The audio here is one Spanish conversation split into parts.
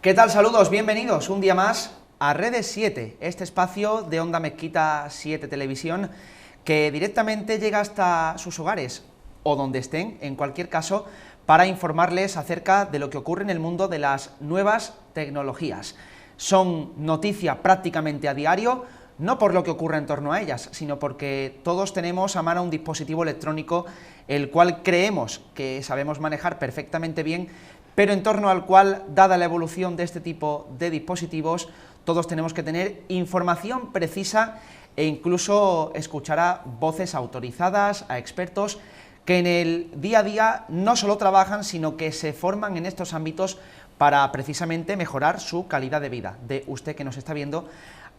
¿Qué tal? Saludos, bienvenidos un día más a Redes 7, este espacio de Onda Mezquita 7 Televisión que directamente llega hasta sus hogares o donde estén, en cualquier caso, para informarles acerca de lo que ocurre en el mundo de las nuevas tecnologías. Son noticia prácticamente a diario, no por lo que ocurre en torno a ellas, sino porque todos tenemos a mano un dispositivo electrónico el cual creemos que sabemos manejar perfectamente bien, pero en torno al cual, dada la evolución de este tipo de dispositivos, todos tenemos que tener información precisa e incluso escuchar a voces autorizadas, a expertos que en el día a día no solo trabajan, sino que se forman en estos ámbitos para precisamente mejorar su calidad de vida, de usted que nos está viendo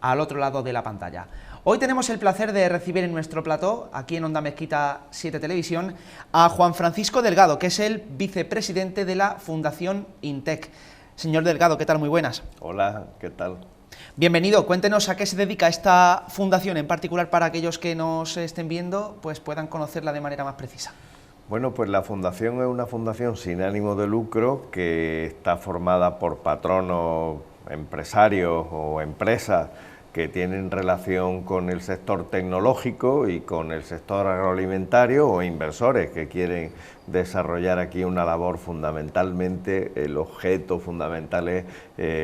al otro lado de la pantalla. Hoy tenemos el placer de recibir en nuestro plató, aquí en Onda Mezquita 7 Televisión, a Juan Francisco Delgado, que es el vicepresidente de la Fundación INTEC. Señor Delgado, ¿qué tal? Muy buenas. Hola, ¿qué tal? Bienvenido, cuéntenos a qué se dedica esta fundación, en particular para aquellos que nos estén viendo, pues puedan conocerla de manera más precisa. Bueno, pues la fundación es una fundación sin ánimo de lucro que está formada por patronos, empresarios o empresas que tienen relación con el sector tecnológico y con el sector agroalimentario, o inversores que quieren desarrollar aquí una labor. Fundamentalmente el objeto fundamental es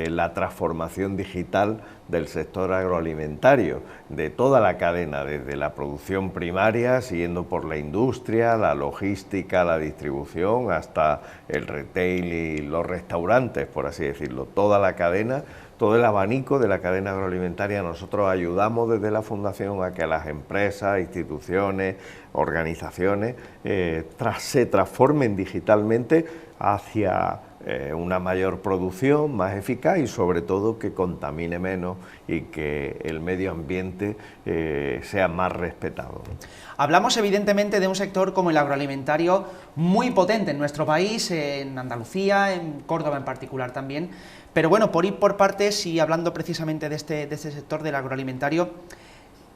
la transformación digital del sector agroalimentario, de toda la cadena, desde la producción primaria, siguiendo por la industria, la logística, la distribución, hasta el retail y los restaurantes, por así decirlo, toda la cadena, todo el abanico de la cadena agroalimentaria. Nosotros ayudamos desde la Fundación a que las empresas, instituciones, organizaciones se transformen digitalmente hacia una mayor producción, más eficaz y sobre todo que contamine menos y que el medio ambiente sea más respetado. Hablamos evidentemente de un sector como el agroalimentario muy potente en nuestro país, en Andalucía, en Córdoba en particular también, pero bueno, por ir por partes y hablando precisamente de este sector del agroalimentario,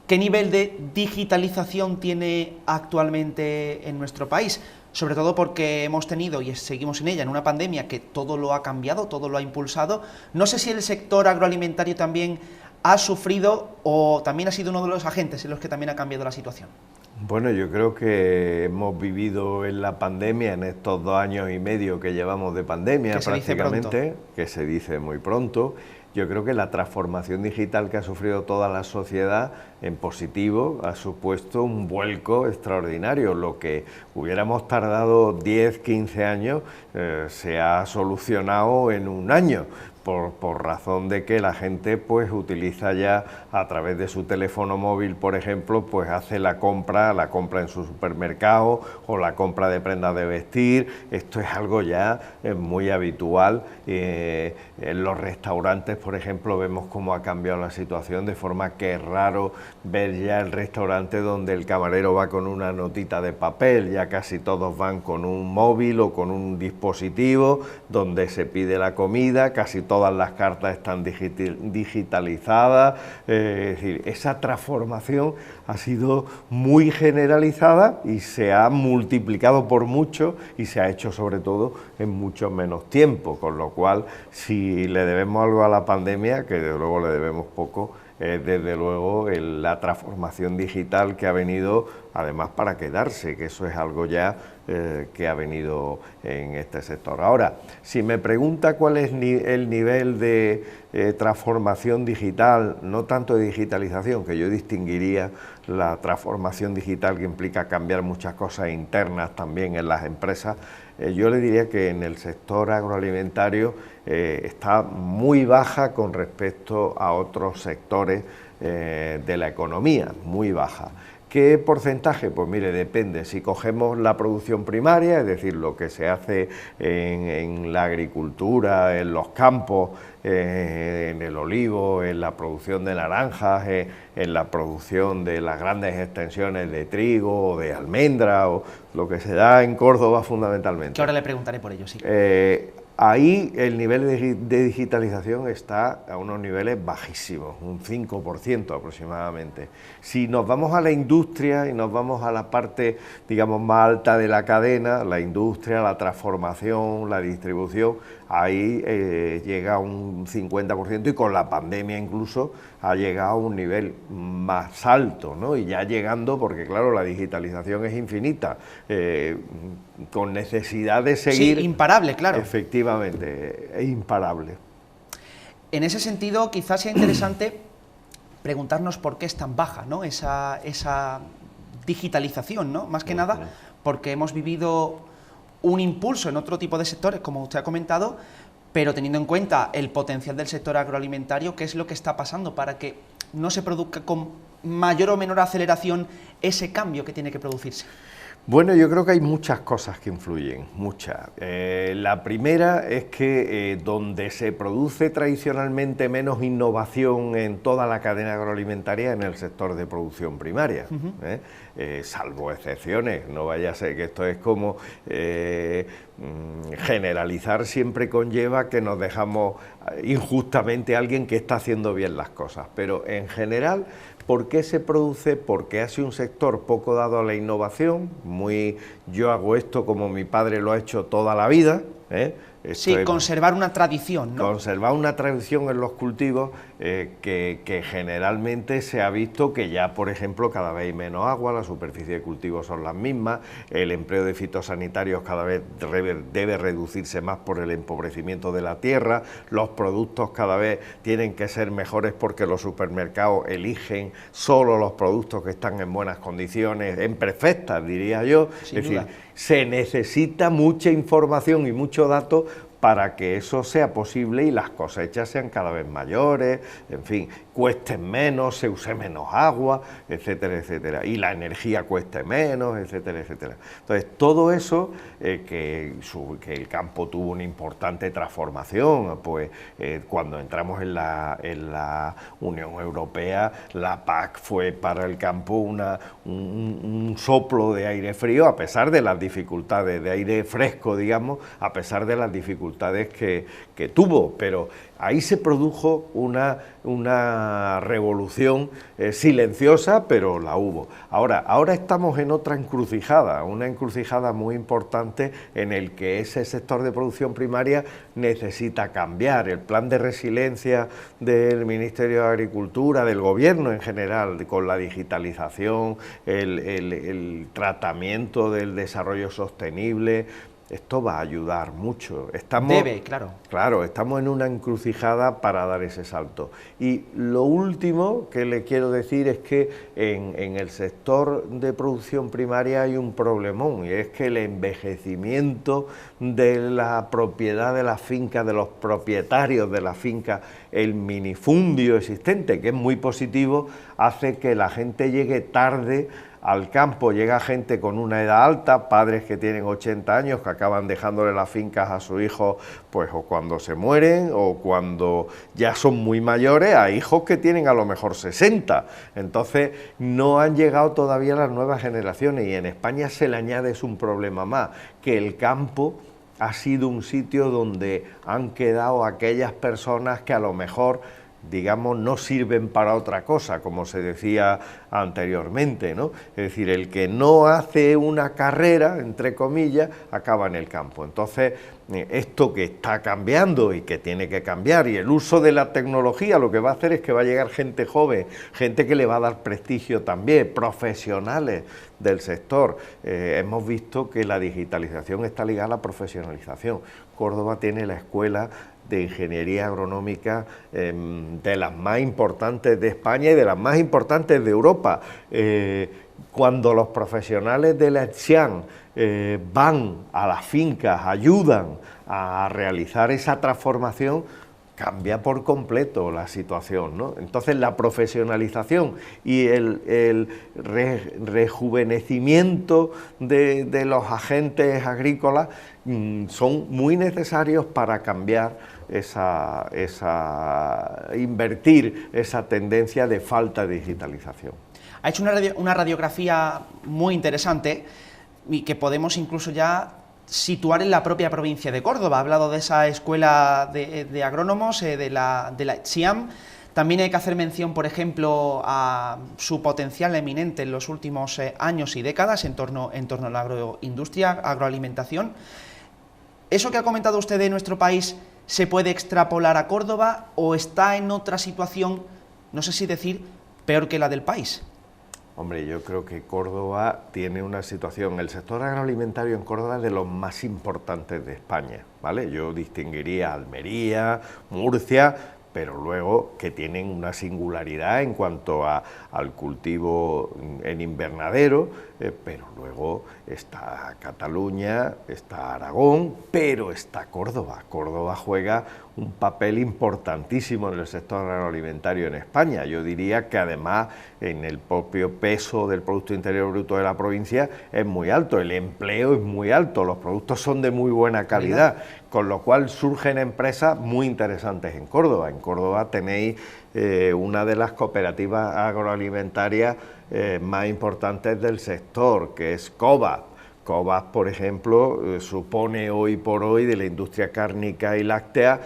¿qué nivel de digitalización tiene actualmente en nuestro país? Sobre todo porque hemos tenido, y seguimos en ella, en una pandemia que todo lo ha cambiado, todo lo ha impulsado. No sé si el sector agroalimentario también ha sufrido o también ha sido uno de los agentes en los que también ha cambiado la situación. Bueno, yo creo que hemos vivido en la pandemia, en estos 2 años y medio que llevamos de pandemia prácticamente, que se dice muy pronto. Yo creo que la transformación digital que ha sufrido toda la sociedad en positivo ha supuesto un vuelco extraordinario. Lo que hubiéramos tardado 10, 15 años se ha solucionado en 1 año. Por razón de que la gente pues utiliza ya a través de su teléfono móvil, por ejemplo, pues hace la compra en su supermercado o la compra de prendas de vestir. Esto es algo ya muy habitual. En los restaurantes, por ejemplo, vemos cómo ha cambiado la situación, de forma que es raro ver ya el restaurante donde el camarero va con una notita de papel. Ya casi todos van con un móvil o con un dispositivo donde se pide la comida, casi todas las cartas están digitalizadas. Es decir, esa transformación ha sido muy generalizada y se ha multiplicado por mucho y se ha hecho sobre todo en mucho menos tiempo, con lo cual, si le debemos algo a la pandemia, que desde luego le debemos poco, desde luego la transformación digital que ha venido además para quedarse, que eso es algo ya que ha venido en este sector. Ahora, si me pregunta cuál es el nivel de transformación digital, no tanto de digitalización, que yo distinguiría la transformación digital que implica cambiar muchas cosas internas también en las empresas, yo le diría que en el sector agroalimentario está muy baja con respecto a otros sectores de la economía, muy baja. ¿Qué porcentaje? Pues mire, depende. Si cogemos la producción primaria, es decir, lo que se hace en la agricultura, en los campos, en el olivo, en la producción de naranjas, en la producción de las grandes extensiones de trigo o de almendra, o lo que se da en Córdoba fundamentalmente. Que ahora le preguntaré por ello, sí. Ahí el nivel de digitalización está a unos niveles bajísimos, un 5% aproximadamente. Si nos vamos a la industria y nos vamos a la parte, digamos, más alta de la cadena, la industria, la transformación, la distribución, ahí llega a un 50% y con la pandemia incluso ha llegado a un nivel más alto, ¿no? Y ya llegando, porque claro, la digitalización es infinita, con necesidad de seguir... Sí, imparable, claro. Efectivamente, es imparable. En ese sentido, quizás sea interesante preguntarnos por qué es tan baja, ¿no?, esa digitalización, ¿no? Más que nada porque hemos vivido un impulso en otro tipo de sectores, como usted ha comentado, pero teniendo en cuenta el potencial del sector agroalimentario, ¿qué es lo que está pasando para que no se produzca con mayor o menor aceleración ese cambio que tiene que producirse? Bueno, yo creo que hay muchas cosas que influyen, muchas. La primera es que donde se produce tradicionalmente menos innovación en toda la cadena agroalimentaria, en el sector de producción primaria, salvo excepciones. No vaya a ser que esto es como generalizar, siempre conlleva que nos dejamos injustamente a alguien que está haciendo bien las cosas, pero en general... ¿Por qué se produce? Porque ha sido un sector poco dado a la innovación, yo hago esto como mi padre lo ha hecho toda la vida, Sí, conservar una tradición, ¿no? Conservar una tradición en los cultivos que generalmente se ha visto que ya, por ejemplo, cada vez hay menos agua, la superficie de cultivos son las mismas, el empleo de fitosanitarios cada vez debe reducirse más por el empobrecimiento de la tierra, los productos cada vez tienen que ser mejores porque los supermercados eligen solo los productos que están en buenas condiciones, en perfectas, diría yo. Sin es duda. decir, se necesita mucha información y mucho dato para que eso sea posible y las cosechas sean cada vez mayores, en fin, cuesten menos, se use menos agua, etcétera, etcétera, y la energía cueste menos, etcétera, etcétera. Entonces, todo eso, que el campo tuvo una importante transformación, pues cuando entramos en la Unión Europea, la PAC fue para el campo un soplo de aire frío, a pesar de las dificultades, de aire fresco, digamos, a pesar de las dificultades que tuvo, pero ahí se produjo una revolución silenciosa, pero la hubo. Ahora estamos en otra encrucijada, una encrucijada muy importante en el que ese sector de producción primaria necesita cambiar. El plan de resiliencia del Ministerio de Agricultura, del Gobierno en general, con la digitalización, el tratamiento del desarrollo sostenible, esto va a ayudar mucho. Claro, estamos en una encrucijada para dar ese salto. Y lo último que le quiero decir es que en el sector de producción primaria hay un problemón, y es que el envejecimiento de la propiedad de la finca, de los propietarios de la finca, el minifundio existente, que es muy positivo, hace que la gente llegue tarde al campo. Llega gente con una edad alta, padres que tienen 80 años, que acaban dejándole las fincas a sus hijos, pues o cuando se mueren o cuando ya son muy mayores, a hijos que tienen a lo mejor 60. Entonces no han llegado todavía las nuevas generaciones, y en España se le añade un problema más, que el campo ha sido un sitio donde han quedado aquellas personas que a lo mejor, digamos, no sirven para otra cosa, como se decía anteriormente, ¿no? Es decir, el que no hace una carrera, entre comillas, acaba en el campo. Entonces, esto que está cambiando y que tiene que cambiar, y el uso de la tecnología, lo que va a hacer es que va a llegar gente joven, gente que le va a dar prestigio también, profesionales del sector. Hemos visto que la digitalización está ligada a la profesionalización. Córdoba tiene la escuela de ingeniería agronómica de las más importantes de España y de las más importantes de Europa. Cuando los profesionales de la ETSIAN van a las fincas, ayudan a realizar esa transformación, cambia por completo la situación, ¿no? Entonces la profesionalización y el rejuvenecimiento de los agentes agrícolas son muy necesarios para cambiar invertir esa tendencia de falta de digitalización. Ha hecho una radiografía muy interesante y que podemos incluso ya situar en la propia provincia de Córdoba. Ha hablado de esa escuela de agrónomos, de la ETSIAM. También hay que hacer mención, por ejemplo, a su potencial eminente en los últimos años y décadas en torno a la agroindustria, agroalimentación. ¿Eso que ha comentado usted de nuestro país se puede extrapolar a Córdoba o está en otra situación, no sé si decir, peor que la del país? Hombre, yo creo que Córdoba tiene una situación, el sector agroalimentario en Córdoba es de los más importantes de España, ¿vale? Yo distinguiría Almería, Murcia, pero luego que tienen una singularidad en cuanto al cultivo en invernadero, pero luego está Cataluña, está Aragón, pero está Córdoba. Córdoba juega un papel importantísimo en el sector agroalimentario en España. Yo diría que además en el propio peso del Producto Interior Bruto de la provincia es muy alto, el empleo es muy alto, los productos son de muy buena calidad, con lo cual surgen empresas muy interesantes en Córdoba. En Córdoba tenéis una de las cooperativas agroalimentarias más importantes del sector, que es COBAS. COBAS, por ejemplo, supone hoy por hoy de la industria cárnica y láctea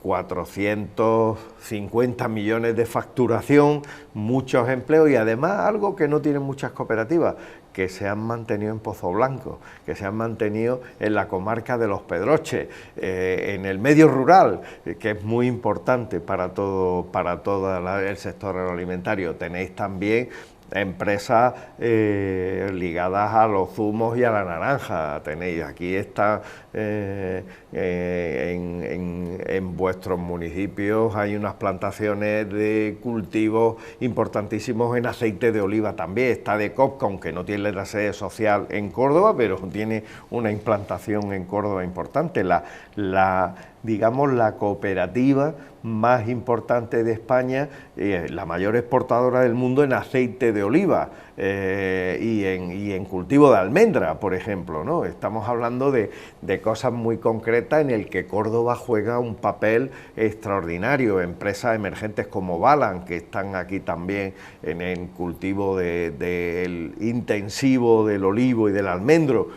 450 millones de facturación, muchos empleos y además algo que no tienen muchas cooperativas, que se han mantenido en Pozo Blanco, que se han mantenido en la comarca de Los Pedroches, en el medio rural, que es muy importante para todo el sector agroalimentario. Tenéis también empresas ligadas a los zumos y a la naranja. Tenéis aquí está en vuestros municipios hay unas plantaciones de cultivos importantísimos en aceite de oliva también. Está de Copca, aunque no tiene la sede social en Córdoba, pero tiene una implantación en Córdoba importante. Digamos, la cooperativa más importante de España, la mayor exportadora del mundo en aceite de oliva y en cultivo de almendra, por ejemplo, ¿no? Estamos hablando de cosas muy concretas en el que Córdoba juega un papel extraordinario. Empresas emergentes como Balan, que están aquí también en el cultivo del intensivo del olivo y del almendro.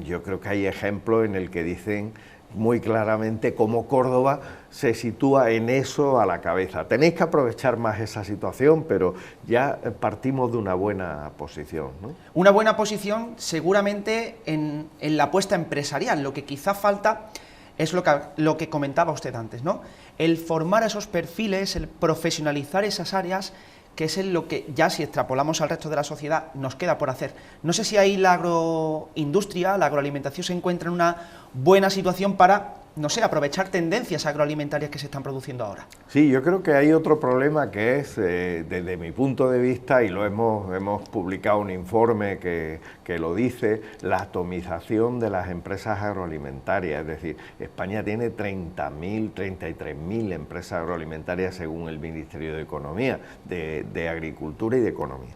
Yo creo que hay ejemplos en el que dicen muy claramente cómo Córdoba se sitúa en eso a la cabeza. Tenéis que aprovechar más esa situación, pero ya partimos de una buena posición, ¿no? Una buena posición seguramente en la apuesta empresarial. Lo que quizá falta es lo que comentaba usted antes, ¿no? El formar esos perfiles, el profesionalizar esas áreas, que es lo que ya, si extrapolamos al resto de la sociedad, nos queda por hacer. No sé si ahí la agroindustria, la agroalimentación se encuentra en una buena situación para, no sé, aprovechar tendencias agroalimentarias que se están produciendo ahora. Sí, yo creo que hay otro problema que es, desde mi punto de vista, y lo hemos publicado un informe que lo dice, la atomización de las empresas agroalimentarias. Es decir, España tiene 30.000, 33.000 empresas agroalimentarias según el Ministerio de Economía, de Agricultura y de Economía.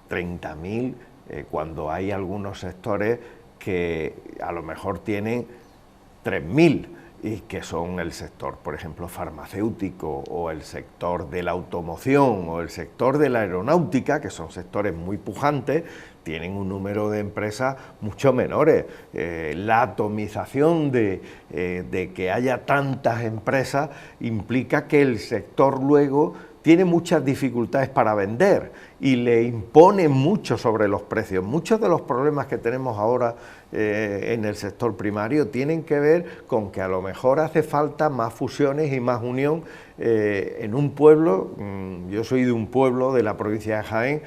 30.000 cuando hay algunos sectores que a lo mejor tienen 3.000 y que son el sector, por ejemplo, farmacéutico o el sector de la automoción o el sector de la aeronáutica, que son sectores muy pujantes, tienen un número de empresas mucho menores. La atomización de que haya tantas empresas implica que el sector luego tiene muchas dificultades para vender y le impone mucho sobre los precios. Muchos de los problemas que tenemos ahora en el sector primario tienen que ver con que a lo mejor hace falta más fusiones y más unión en un pueblo. Yo soy de un pueblo de la provincia de Jaén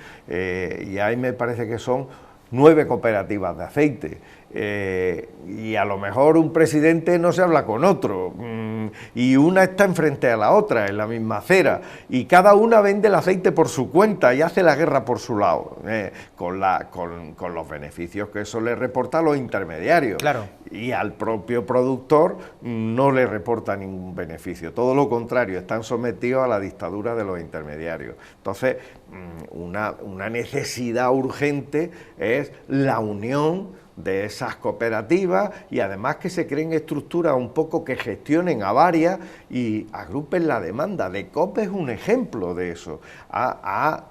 y ahí me parece que son 9 cooperativas de aceite. Y a lo mejor un presidente no se habla con otro y una está enfrente a la otra en la misma acera y cada una vende el aceite por su cuenta y hace la guerra por su lado, con los beneficios que eso le reporta a los intermediarios. Claro. Y al propio productor no le reporta ningún beneficio, todo lo contrario, están sometidos a la dictadura de los intermediarios. Entonces, una necesidad urgente es la unión de esas cooperativas y además que se creen estructuras un poco que gestionen a varias y agrupen la demanda. DECOP es un ejemplo de eso.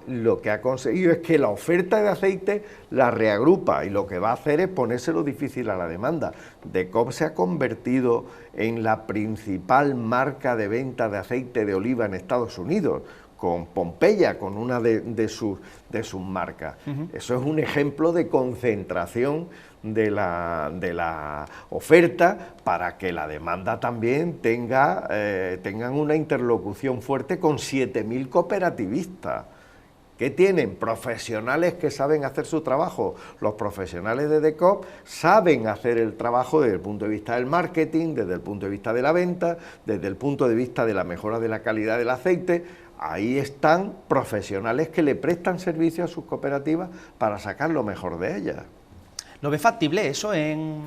Lo que ha conseguido es que la oferta de aceite la reagrupa y lo que va a hacer es ponérselo difícil a la demanda. DECOP se ha convertido en la principal marca de venta de aceite de oliva en Estados Unidos, Pompeya, con una de sus marcas. Eso es un ejemplo de concentración de la oferta para que la demanda también tengan una interlocución fuerte con 7.000 cooperativistas. ¿Qué tienen? Profesionales que saben hacer su trabajo. Los profesionales de DECOOP saben hacer el trabajo desde el punto de vista del marketing, desde el punto de vista de la venta, desde el punto de vista de la mejora de la calidad del aceite. Ahí están profesionales que le prestan servicio a sus cooperativas para sacar lo mejor de ellas. ¿Lo ve factible eso en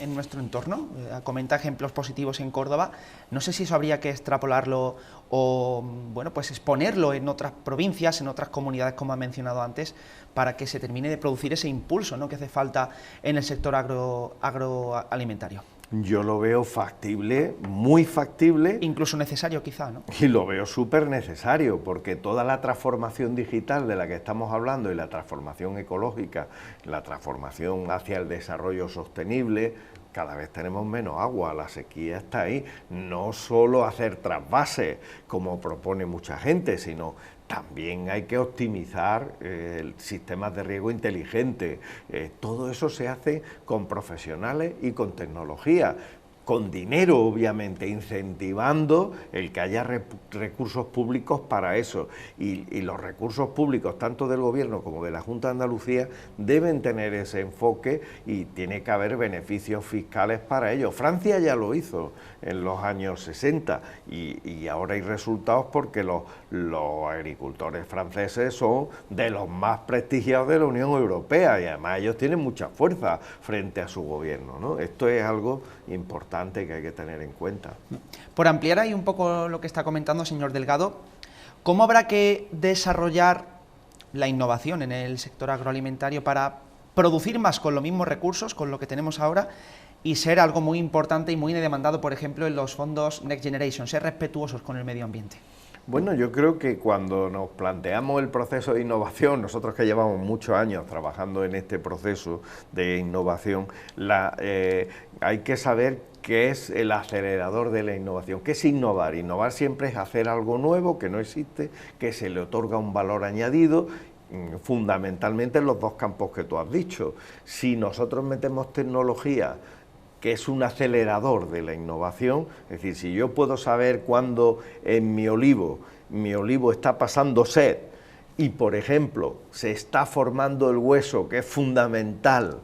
nuestro entorno? Comenta ejemplos positivos en Córdoba. No sé si eso habría que extrapolarlo o, bueno, pues exponerlo en otras provincias, en otras comunidades, como ha mencionado antes, para que se termine de producir ese impulso, ¿no?, que hace falta en el sector agroalimentario. Yo lo veo factible, muy factible. Incluso necesario quizá, ¿no? Y lo veo súper necesario, porque toda la transformación digital de la que estamos hablando y la transformación ecológica, la transformación hacia el desarrollo sostenible, cada vez tenemos menos agua, la sequía está ahí. No solo hacer trasvases, como propone mucha gente, sino también hay que optimizar sistemas de riego inteligente. Todo eso se hace con profesionales y con tecnología, con dinero, obviamente, incentivando el que haya recursos públicos para eso. Y los recursos públicos, tanto del Gobierno como de la Junta de Andalucía, deben tener ese enfoque y tiene que haber beneficios fiscales para ello. Francia ya lo hizo en los años 60 y ahora hay resultados porque los agricultores franceses son de los más prestigiados de la Unión Europea y además ellos tienen mucha fuerza frente a su gobierno, ¿no? Esto es algo importante que hay que tener en cuenta. Por ampliar ahí un poco lo que está comentando, señor Delgado, ¿cómo habrá que desarrollar la innovación en el sector agroalimentario para producir más con los mismos recursos, con lo que tenemos ahora, y ser algo muy importante y muy demandado, por ejemplo, en los fondos Next Generation, ser respetuosos con el medio ambiente? Bueno, yo creo que cuando nos planteamos el proceso de innovación, nosotros que llevamos muchos años trabajando en este proceso de innovación, hay que saber qué es el acelerador de la innovación. ¿Qué es innovar? Innovar siempre es hacer algo nuevo que no existe, que se le otorga un valor añadido, fundamentalmente en los dos campos que tú has dicho. Si nosotros metemos tecnología, que es un acelerador de la innovación, es decir, si yo puedo saber cuándo en mi olivo está pasando sed y, por ejemplo, se está formando el hueso, que es fundamental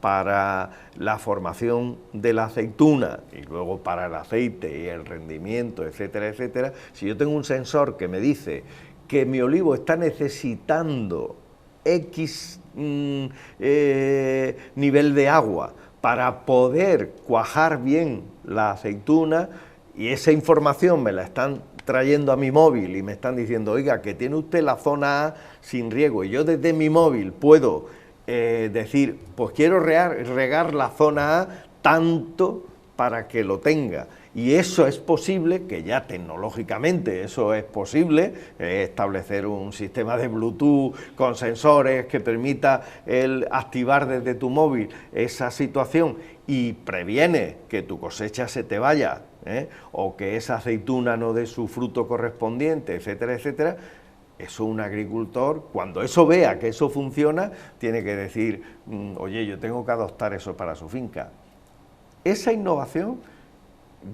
para la formación de la aceituna y luego para el aceite y el rendimiento, etcétera, etcétera, si yo tengo un sensor que me dice que mi olivo está necesitando X nivel de agua para poder cuajar bien la aceituna, y esa información me la están trayendo a mi móvil y me están diciendo, oiga, que tiene usted la zona A sin riego, y yo desde mi móvil puedo decir, pues quiero regar la zona A tanto para que lo tenga. Y eso es posible, que ya tecnológicamente eso es posible, establecer un sistema de Bluetooth con sensores que permita activar desde tu móvil esa situación y previene que tu cosecha se te vaya, o que esa aceituna no dé su fruto correspondiente, etcétera, etcétera. Eso un agricultor, cuando eso vea que eso funciona, tiene que decir, oye, yo tengo que adoptar eso para su finca. Esa innovación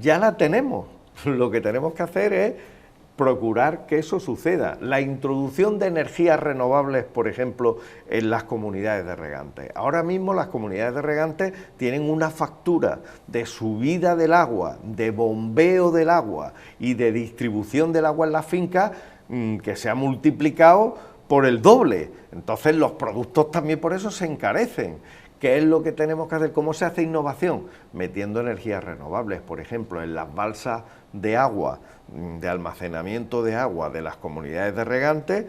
ya la tenemos, lo que tenemos que hacer es procurar que eso suceda. La introducción de energías renovables, por ejemplo, en las comunidades de regantes. Ahora mismo las comunidades de regantes tienen una factura de subida del agua, de bombeo del agua y de distribución del agua en las fincas que se ha multiplicado por el doble. Entonces los productos también por eso se encarecen. ¿Qué es lo que tenemos que hacer? ¿Cómo se hace innovación? Metiendo energías renovables, por ejemplo, en las balsas de agua, de almacenamiento de agua de las comunidades de regantes,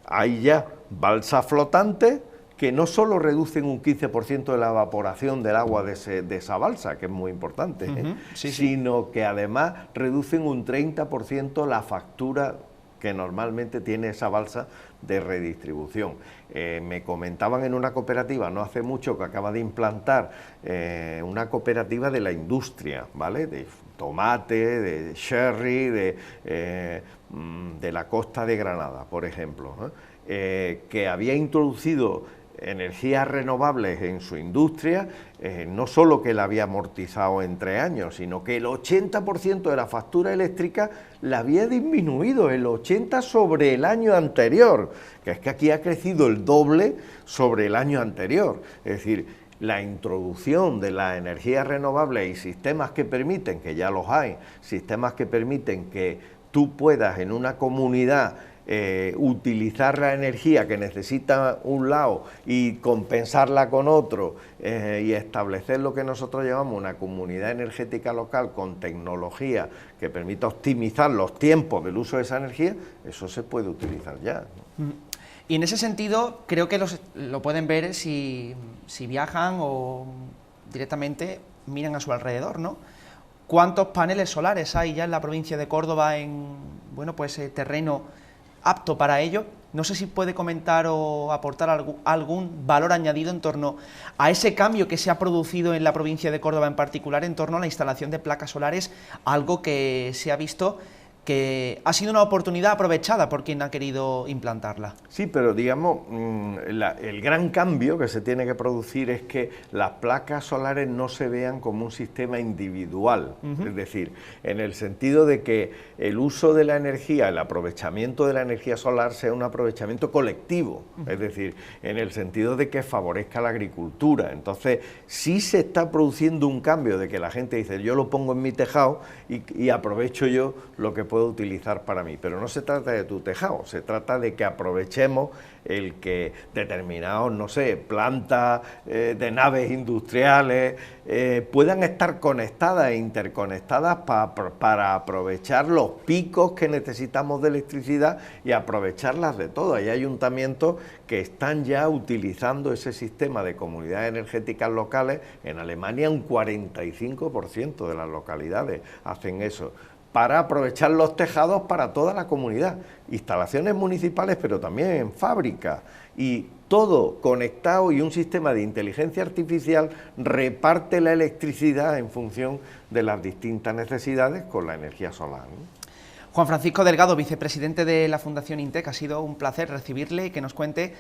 hay ya balsas flotantes que no solo reducen un 15% de la evaporación del agua de esa balsa, que es muy importante, sino que además reducen un 30% la factura que normalmente tiene esa balsa de redistribución. Me comentaban en una cooperativa no hace mucho que acaba de implantar una cooperativa de la industria, ¿vale? tomate, de sherry, de la costa de Granada, por ejemplo, ¿no? Que había introducido energías renovables en su industria, no solo que la había amortizado en 3 años, sino que el 80% de la factura eléctrica la había disminuido, el 80% sobre el año anterior, que es que aquí ha crecido el doble sobre el año anterior. Es decir, la introducción de las energías renovables y sistemas que permiten, que ya los hay, sistemas que permiten que tú puedas en una comunidad utilizar la energía que necesita un lado y compensarla con otro y establecer lo que nosotros llamamos una comunidad energética local con tecnología que permita optimizar los tiempos del uso de esa energía, eso se puede utilizar ya, ¿no? Y en ese sentido creo que lo pueden ver si viajan o directamente miran a su alrededor, ¿no? ¿Cuántos paneles solares hay ya en la provincia de Córdoba en, bueno, pues terreno apto para ello? No sé si puede comentar o aportar algún valor añadido en torno a ese cambio que se ha producido en la provincia de Córdoba en particular en torno a la instalación de placas solares, algo que se ha visto que ha sido una oportunidad aprovechada por quien ha querido implantarla. Sí, pero digamos, el gran cambio que se tiene que producir es que las placas solares no se vean como un sistema individual, es decir, en el sentido de que el uso de la energía, el aprovechamiento de la energía solar sea un aprovechamiento colectivo, es decir, en el sentido de que favorezca la agricultura. Entonces, sí se está produciendo un cambio de que la gente dice, yo lo pongo en mi tejado y aprovecho yo lo que puedo utilizar para mí, pero no se trata de tu tejado, se trata de que aprovechemos el que determinados, no sé, plantas de naves industriales puedan estar conectadas e interconectadas para aprovechar los picos que necesitamos de electricidad y aprovecharlas de todo. Hay ayuntamientos que están ya utilizando ese sistema de comunidades energéticas locales. En Alemania un 45% de las localidades hacen eso, para aprovechar los tejados para toda la comunidad, instalaciones municipales, pero también en fábricas, y todo conectado, y un sistema de inteligencia artificial reparte la electricidad en función de las distintas necesidades con la energía solar, ¿no? Juan Francisco Delgado, vicepresidente de la Fundación INTEC, ha sido un placer recibirle y que nos cuente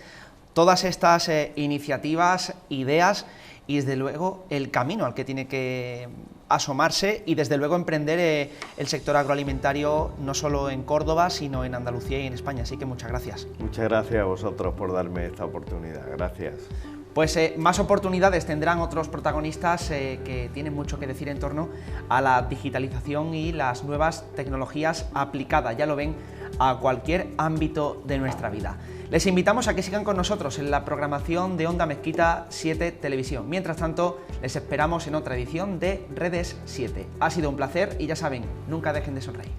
todas estas iniciativas, ideas y desde luego el camino al que tiene que asomarse y desde luego emprender el sector agroalimentario no solo en Córdoba sino en Andalucía y en España, así que muchas gracias. Muchas gracias a vosotros por darme esta oportunidad, gracias. Pues más oportunidades tendrán otros protagonistas que tienen mucho que decir en torno a la digitalización y las nuevas tecnologías aplicadas, ya lo ven, a cualquier ámbito de nuestra vida. Les invitamos a que sigan con nosotros en la programación de Onda Mezquita 7 Televisión. Mientras tanto, les esperamos en otra edición de Redes 7. Ha sido un placer y ya saben, nunca dejen de sonreír.